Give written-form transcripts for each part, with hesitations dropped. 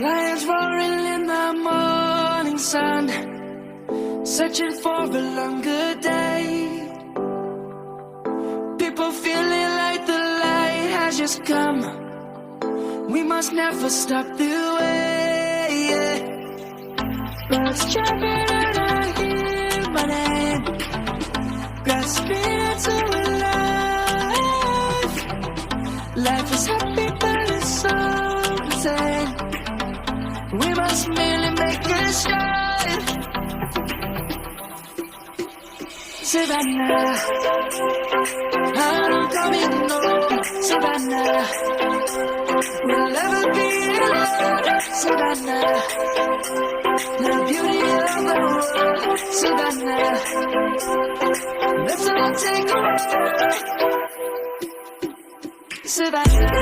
Lions roaring in the morning sun, searching for a longer day. People feeling like the light has just come. We must never stop the way. Birds jumping and I hear my name, grasping into life. Life is happy but it's so insane. We must merely make it shine. Savannah, I don't come in no. Savannah, we'll never be alone. Savannah, the beauty of the world. Savannah, let's all take a walk. Savannah.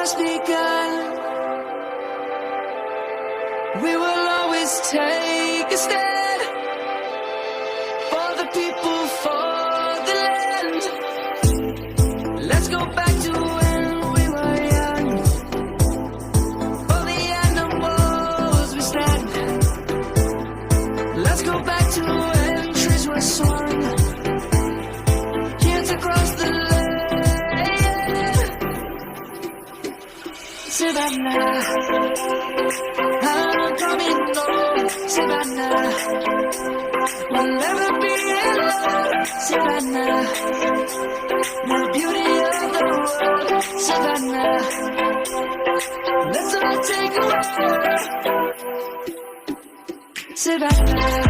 just begun. We will always take a stand for the people, for the land. Let's go back to when we were young. For the animals we stand. Let's go back to when trees were swung. Kids across the land. Savannah, I'm coming home. Savannah, we'll never be alone. Savannah, the beauty of the world. Savannah, let's all take a walk. Savannah.